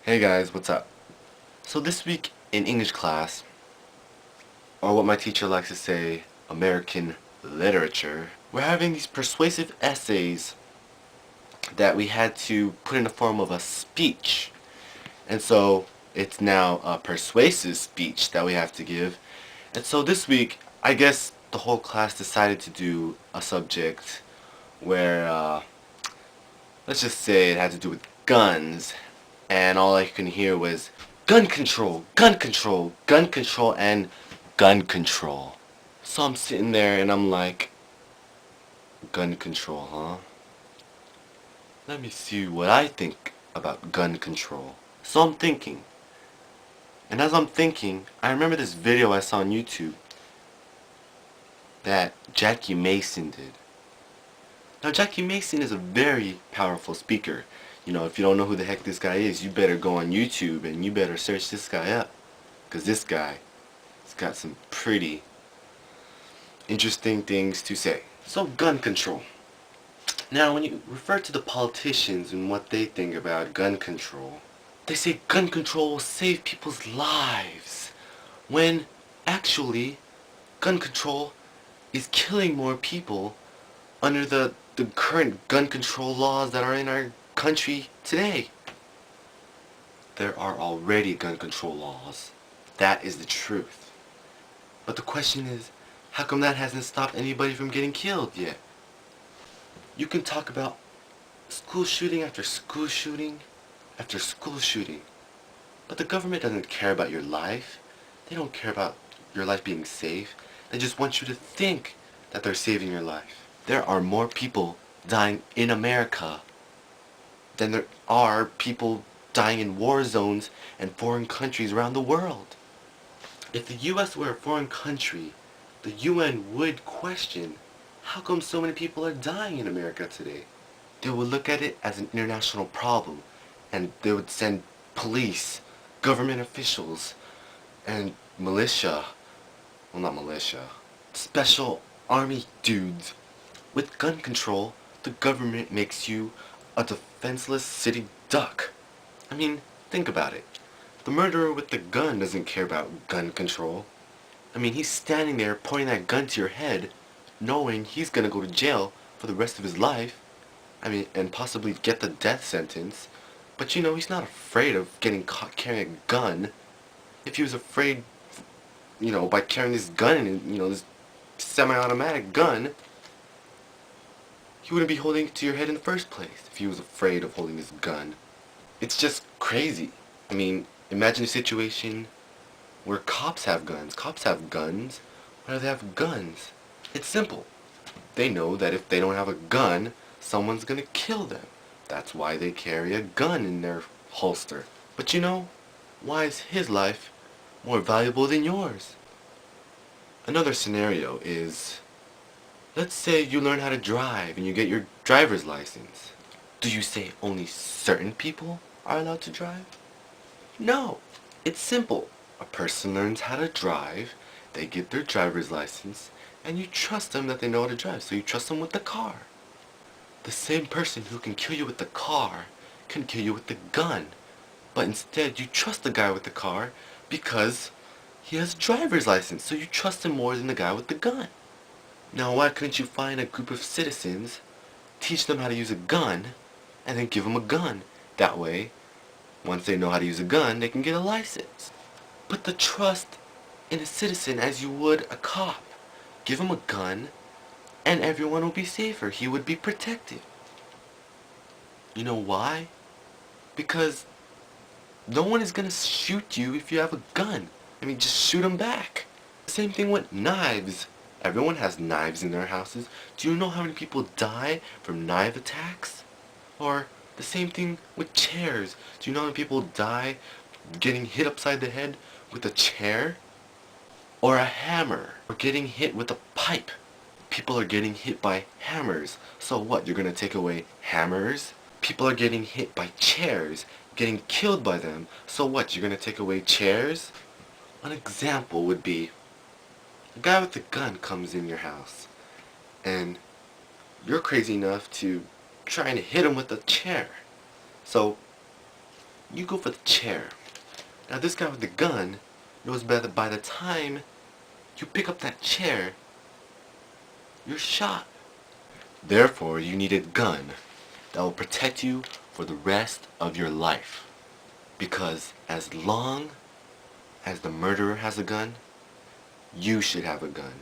Hey guys, what's up? So this week in English class, or what my teacher likes to say, American literature, we're having these persuasive essays that we had to put in the form of a speech. And so it's now a persuasive speech that we have to give. And so this week, I guess the whole class decided to do a subject where, let's just say it had to do with guns, and all I can hear was gun control, gun control, gun control, and gun control. So I'm sitting there and I'm like, gun control, huh? Let me see what I think about gun control. So I'm thinking, and as I'm thinking, I remember this video I saw on YouTube that Jackie Mason did. Now Jackie Mason is a very powerful speaker. You know, if you don't know who the heck this guy is, you better go on YouTube and you better search this guy up. Because this guy has got some pretty interesting things to say. So gun control. Now when you refer to the politicians and what they think about gun control, they say gun control will save people's lives. When actually, gun control is killing more people under the current gun control laws that are in our country today. There are already gun control laws. That is the truth. But the question is, how come that hasn't stopped anybody from getting killed yet? You can talk about school shooting after school shooting after school shooting, but the government doesn't care about your life. They don't care about your life being safe. They just want you to think that they're saving your life. There are more people dying in America than there are people dying in war zones and foreign countries around the world. If the US were a foreign country, the UN would question, how come so many people are dying in America today? They would look at it as an international problem, and they would send police, government officials, and militia, well, not militia, special army dudes. With gun control, the government makes you a defenseless city duck. I mean, think about it. The murderer with the gun doesn't care about gun control. I mean, he's standing there pointing that gun to your head, knowing he's gonna go to jail for the rest of his life. I mean, and possibly get the death sentence. But you know, he's not afraid of getting caught carrying a gun. If he was afraid, you know, by carrying this gun, and you know, this semi-automatic gun, he wouldn't be holding it to your head in the first place if he was afraid of holding this gun. It's just crazy. I mean, imagine a situation where cops have guns. Cops have guns. Why do they have guns? It's simple. They know that if they don't have a gun, someone's gonna kill them. That's why they carry a gun in their holster. But you know, why is his life more valuable than yours? Another scenario is, let's say you learn how to drive and you get your driver's license. Do you say only certain people are allowed to drive? No. It's simple. A person learns how to drive, they get their driver's license, and you trust them that they know how to drive, so you trust them with the car. The same person who can kill you with the car can kill you with the gun. But instead you trust the guy with the car because he has a driver's license, so you trust him more than the guy with the gun. Now why couldn't you find a group of citizens, teach them how to use a gun, and then give them a gun? That way, once they know how to use a gun, they can get a license. Put the trust in a citizen as you would a cop. Give him a gun, and everyone will be safer. He would be protected. You know why? Because no one is gonna shoot you if you have a gun. I mean, just shoot them back. Same thing with knives. Everyone has knives in their houses. Do you know how many people die from knife attacks? Or the same thing with chairs. Do you know how many people die getting hit upside the head with a chair? Or a hammer? Or getting hit with a pipe? People are getting hit by hammers. So what, you're gonna take away hammers? People are getting hit by chairs, getting killed by them. So what, you're gonna take away chairs? An example would be, a guy with a gun comes in your house, and you're crazy enough to try and hit him with a chair. So, you go for the chair. Now this guy with the gun knows better. By the time you pick up that chair, you're shot. Therefore, you need a gun that will protect you for the rest of your life. Because as long as the murderer has a gun, you should have a gun.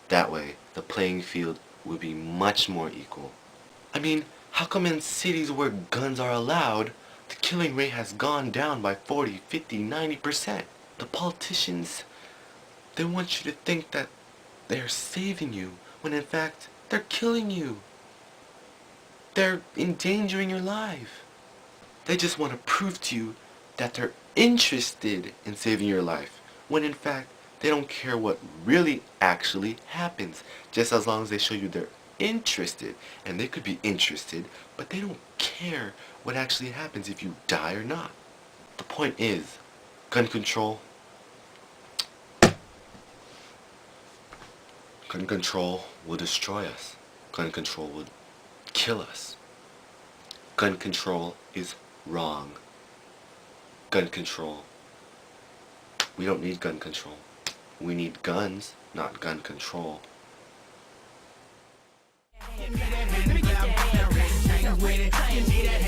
That way, the playing field will be much more equal. I mean, how come in cities where guns are allowed, the killing rate has gone down by 40, 50, 90%? The politicians, they want you to think that they're saving you, when in fact, they're killing you. They're endangering your life. They just want to prove to you that they're interested in saving your life, when in fact, they don't care what really actually happens, just as long as they show you they're interested. And they could be interested, but they don't care what actually happens if you die or not. The point is, gun control will destroy us. Gun control will kill us. Gun control is wrong. Gun control. We don't need gun control. We need guns, not gun control. Give me that,